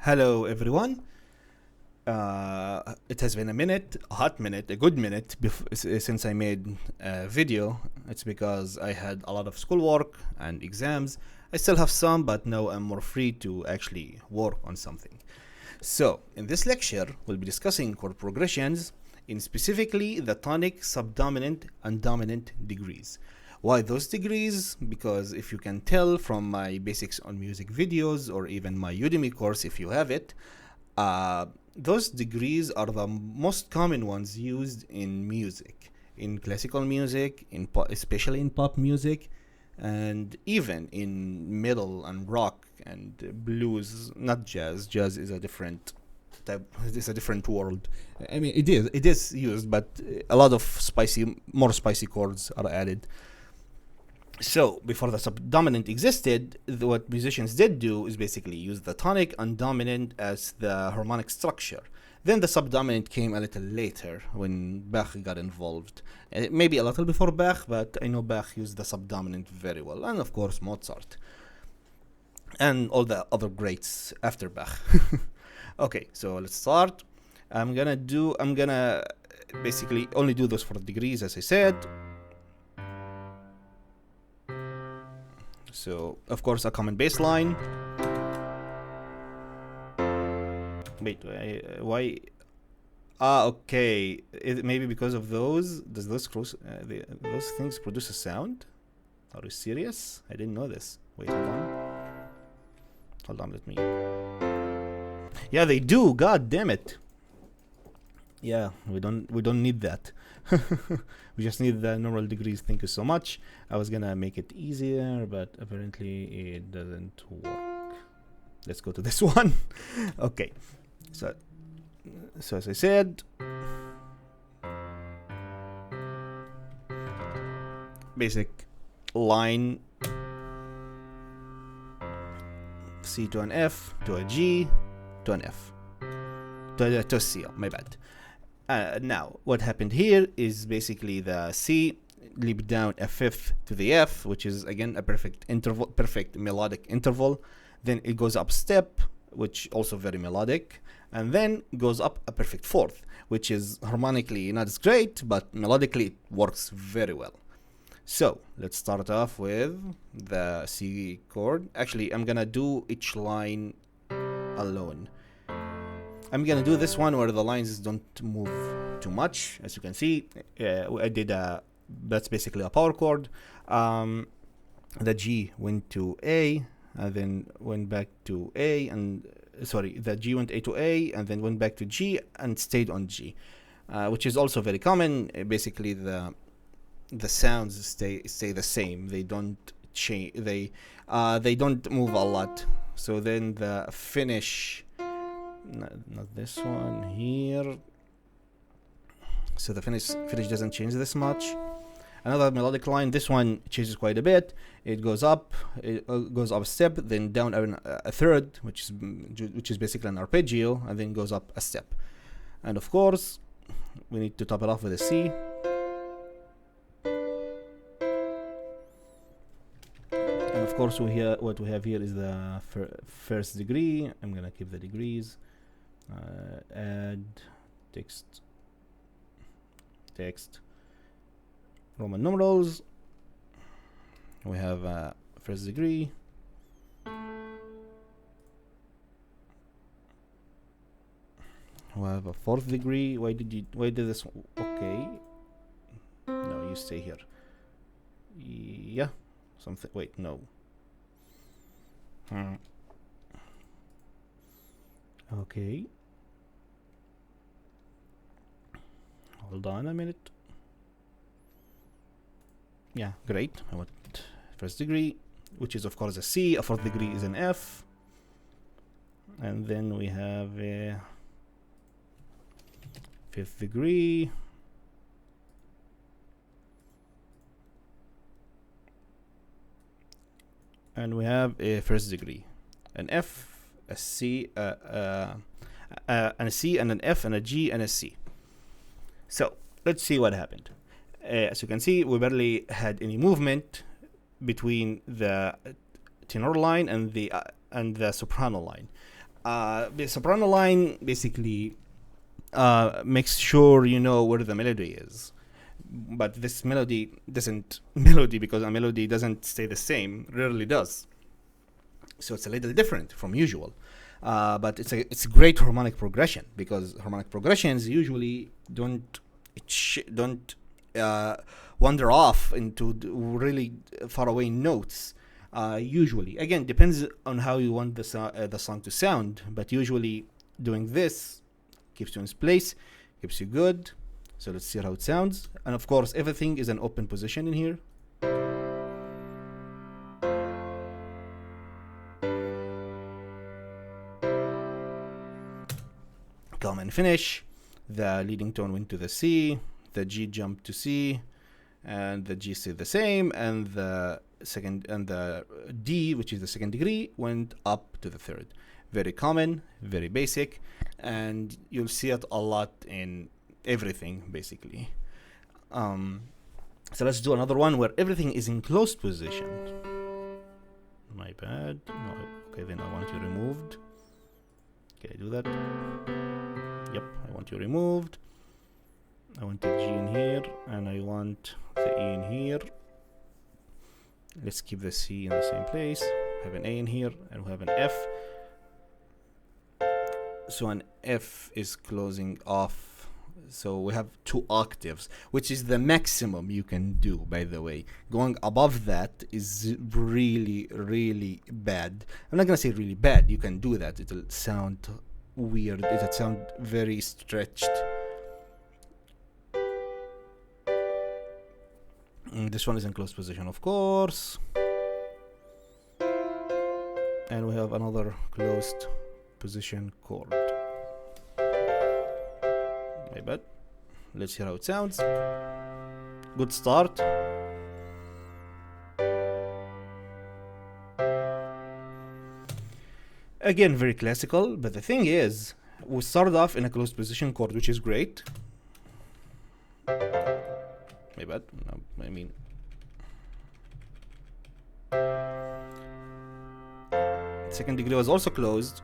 Hello, everyone. It has been a minute, a hot minute, a good minute since I made a video. It's because I had a lot of schoolwork and exams. I still have some, but now I'm more free to actually work on something. So, in this lecture, we'll be discussing chord progressions, in specifically the tonic, subdominant, and dominant degrees. Why those degrees? Because if you can tell from my basics on music videos or even my Udemy course if you have it, those degrees are the most common ones used in music, in classical music, especially in pop music, and even in metal and rock and blues, not jazz. Jazz is a different type, it's a different world. I mean, it is used, but a lot of more spicy chords are added. So, before the subdominant existed, what musicians did do is basically use the tonic and dominant as the harmonic structure. Then the subdominant came a little later when Bach got involved. Maybe a little before Bach, but I know Bach used the subdominant very well. And of course, Mozart. And all the other greats after Bach. Okay, so let's start. I'm gonna basically only do those 4 degrees, as I said. So, of course, a common bass line. Wait, why? Okay. Maybe because of those. Does those those things produce a sound? Are you serious? I didn't know this. Wait, hold on. Let me. Yeah, they do. God damn it. Yeah, we don't need that. We just need the normal degrees. Thank you so much. I was gonna make it easier, but apparently it doesn't work. Let's go to this one. Okay, so as I said, basic line: C to an F to a G to an F to a C. My bad. Now, what happened here is basically the C leaped down a fifth to the F, which is again a perfect melodic interval. Then it goes up step, which also very melodic, and then goes up a perfect fourth, which is harmonically not as great, but melodically it works very well. So let's start off with the C chord. Actually, I'm gonna do each line alone. I'm gonna do this one where the lines don't move too much. As you can see, I did that's basically a power chord. The G went to A, and then went back to A, the G went A to A, and then went back to G and stayed on G, which is also very common. Basically, the sounds stay the same. They don't change. They don't move a lot. So then the finish. Not this one here. So the finish doesn't change this much. Another melodic line. This one changes quite a bit. It goes up a step, then down a third, which is basically an arpeggio, and then goes up a step. And of course, we need to top it off with a C. And of course, what we have here is the first degree. I'm gonna keep the degrees. Add text Roman numerals. We have first degree, we have a fourth degree. Why did this? Okay, no, you stay here. Yeah, something. Wait, no. Okay. Hold on a minute. Yeah, great. I want first degree, which is of course a C. A fourth degree is an F. And then we have a fifth degree. And we have a first degree. An F, a C, and a C, and an F, and a G, and a C. So let's see what happened. As you can see, we barely had any movement between the tenor line and the soprano line. The soprano line basically makes sure you know where the melody is. But this melody doesn't melody because a melody doesn't stay the same, rarely does. So it's a little different from usual. But it's a great harmonic progression, because harmonic progressions usually don't wander off into really far away notes. Usually, again, depends on how you want the song to sound, but usually doing this keeps you in place, keeps you good. So let's see how it sounds. And of course, everything is an open position in here. Come and finish. The leading tone went to the C, the G jumped to C, and the G stayed the same, and the D, which is the second degree, went up to the third. Very common, very basic, and you'll see it a lot in everything basically. So let's do another one where everything is in closed position. My bad. No. Okay, then I want you removed. Can I do that? Yep, I want you removed. I want the G in here, and I want the E in here. Let's keep the C in the same place. We have an A in here, and we have an F. So an F is closing off. So we have 2 octaves, which is the maximum you can do, by the way. Going above that is really, really bad. I'm not going to say really bad. You can do that. It'll sound weird. It'll sound very stretched. This one is in closed position, of course. And we have another closed position chord. My bad. Let's hear how it sounds. Good start. Again, very classical, but the thing is, we started off in a closed position chord, which is great. My bad. No, I mean, second degree was also closed.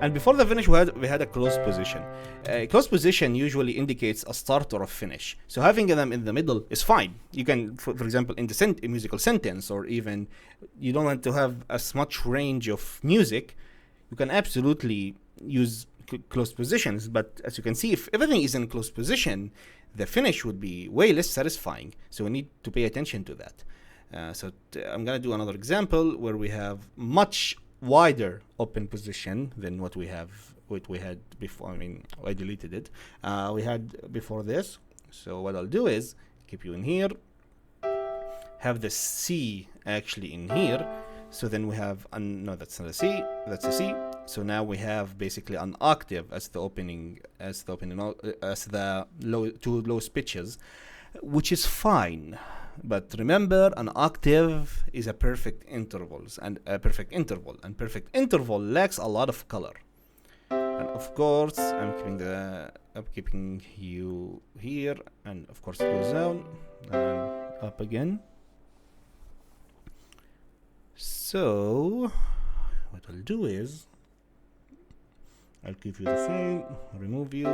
And before the finish, we had a closed position. A closed position usually indicates a start or a finish. So having them in the middle is fine. You can, for example, in the musical sentence, or even you don't want to have as much range of music, you can absolutely use closed positions. But as you can see, if everything is in closed position, the finish would be way less satisfying. So we need to pay attention to that. I'm going to do another example where we have much wider open position than what we had before. I mean, I deleted it. We had before this. So what I'll do is keep you in here, have the C actually in here. So then we have no, that's not a C, that's a C. So now we have basically an octave as the opening, as the two lowest pitches, which is fine. But remember, an octave is a perfect interval, and perfect interval lacks a lot of color. And of course, I'm keeping you here, and of course it goes down and up again. So what I'll do is I'll keep you the same, remove you,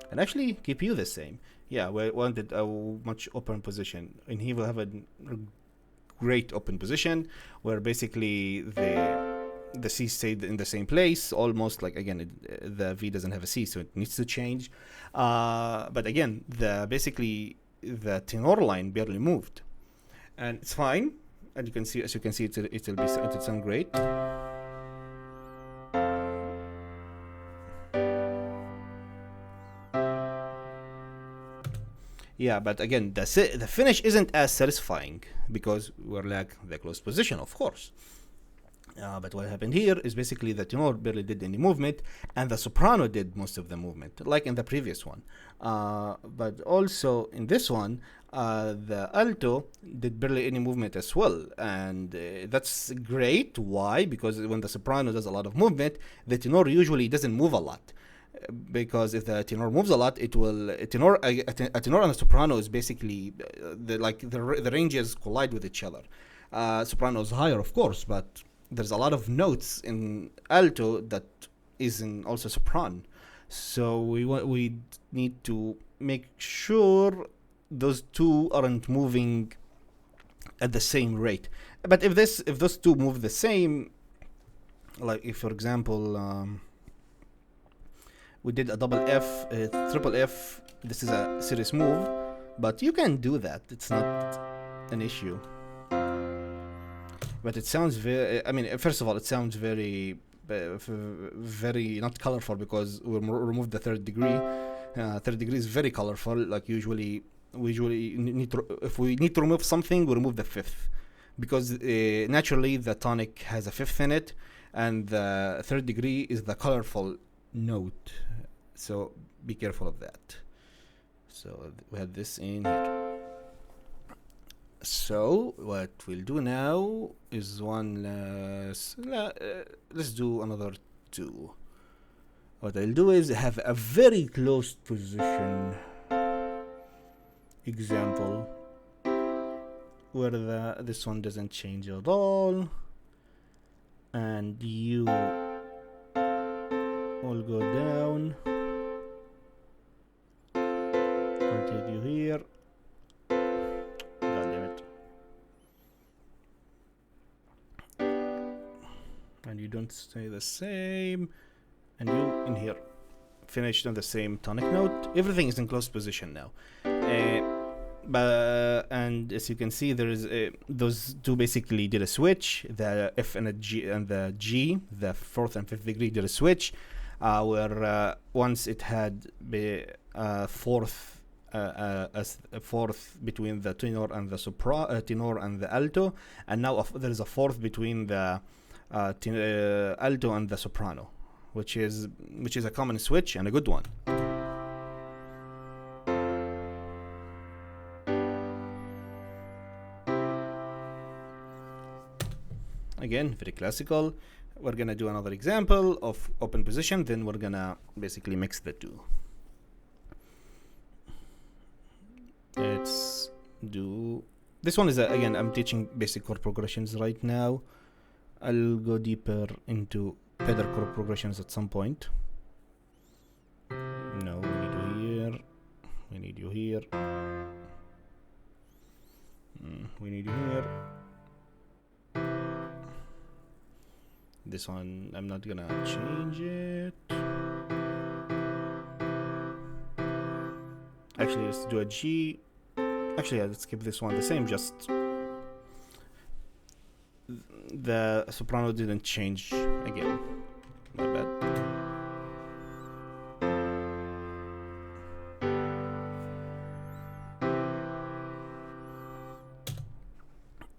and actually keep you the same. Yeah, we wanted a much open position. And here we'll have a great open position where basically the C stayed in the same place, almost like, again, the V doesn't have a C, so it needs to change. But again, basically the tenor line barely moved, and it's fine. And you can see, it'll sound great. Yeah, but again, the finish isn't as satisfying because we're like the closed position, of course. But what happened here is basically the tenor barely did any movement, and the soprano did most of the movement, like in the previous one. But also in this one, the alto did barely any movement as well, and that's great. Why? Because when the soprano does a lot of movement, the tenor usually doesn't move a lot. Because if the tenor moves a lot, it will a tenor and a soprano is basically the ranges collide with each other. Soprano is higher, of course, but there's a lot of notes in alto that is in also sopran. So we need to make sure those two aren't moving at the same rate. But if those two move the same, like if for example we did a double F, triple F, this is a serious move, but you can do that. It's not an issue. But it sounds very, I mean, first of all, it sounds very not colorful because we removed the third degree. Third degree is very colorful. Like usually need to, if we need to remove something, we remove the fifth, because naturally the tonic has a fifth in it, and the third degree is the colorful note. So be careful of that. So we have this in here. So what we'll do now is let's do another two. What I'll do is have a very close position example where this one doesn't change at all, and you will go down. I'll take you here. God damn it. And you don't stay the same, and you in here finished on the same tonic note. Everything is in close position now. And as you can see, there is those two basically did a switch. The F and the G, the fourth and fifth degree, did a switch, where once it had a fourth between the tenor and the tenor and the alto, and now there is a fourth between the alto and the soprano, which is a common switch and a good one. Again, very classical. We're gonna do another example of open position, then we're gonna basically mix the two. Let's do this one. Is again, I'm teaching basic chord progressions right now. I'll go deeper into better chord progressions at some point. No, we need you here. We need you here. We need you here. This one, I'm not gonna change it. Actually, let's do a G. Actually, yeah, let's keep this one the same, just the soprano didn't change again. My bad.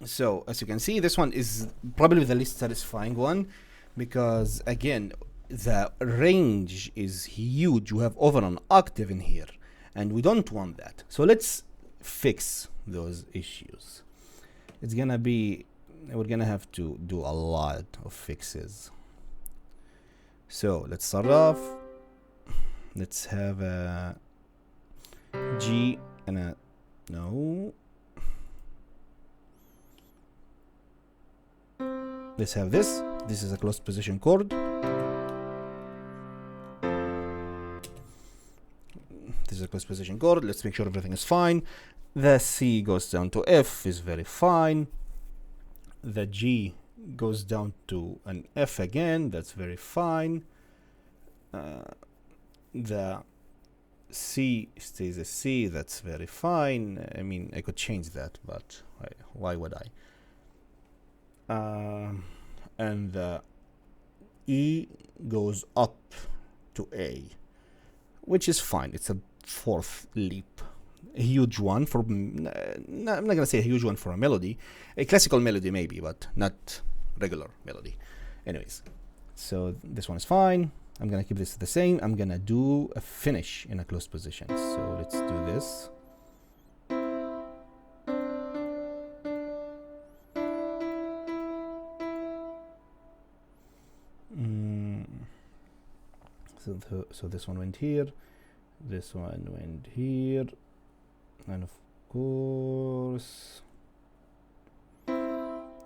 So as you can see, this one is probably the least satisfying one, because again, the range is huge. You have over an octave in here, and we don't want that. So let's fix those issues. It's gonna be, we're gonna have to do a lot of fixes. So let's start off. Let's have a G and a no. Let's have this. This is a closed position chord. This is a closed position chord. Let's make sure everything is fine. The C goes down to F, is very fine. The G goes down to an F again, that's very fine. The C stays a C, that's very fine. I mean, I could change that, but why would I? And the E goes up to A, which is fine. It's a fourth leap, a huge one for I'm not gonna say a huge one for a melody, a classical melody maybe, but not regular melody. Anyways, so this one is fine. I'm gonna keep this the same. I'm gonna do a finish in a closed position. So let's do this. So this one went here, this one went here, and of course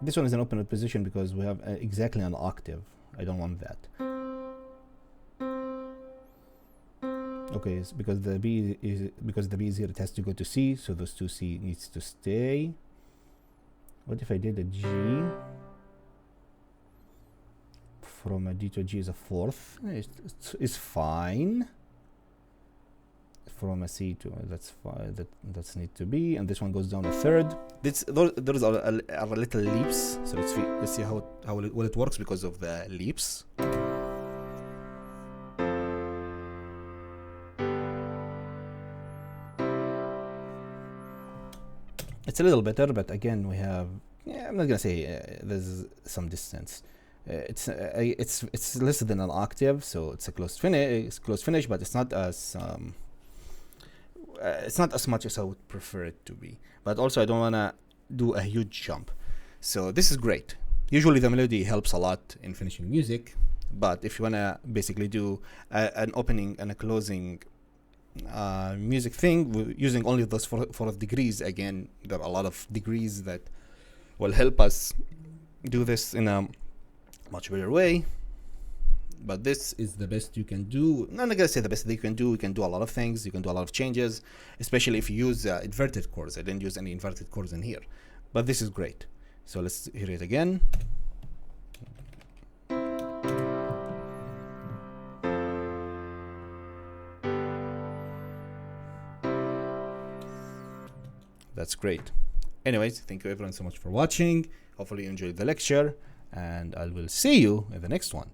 this one is an open position because we have exactly an octave. I don't want that. okay, it's because the B is here, it has to go to C, so those two C needs to stay. What if I did a G? From a D to a G is a fourth. It's fine. From a C to that's fine. That's need to be, and this one goes down a third. Those are little leaps. So let's see how it works because of the leaps. It's a little better, but again we have. Yeah, I'm not gonna say there's some distance. It's less than an octave, so it's a close finish, but it's not as much as I would prefer it to be. But also I don't wanna do a huge jump, so this is great. Usually the melody helps a lot in finishing music, but if you wanna basically do an opening and a closing music thing using only those four degrees, again there are a lot of degrees that will help us do this in a much better way. But this is the best you can do. I'm not gonna say the best that you can do. You can do a lot of things. You can do a lot of changes, especially if you use inverted chords. I didn't use any inverted chords in here, but this is great. So let's hear it again. That's great. Anyways, thank you everyone so much for watching. Hopefully you enjoyed the lecture, and I will see you in the next one.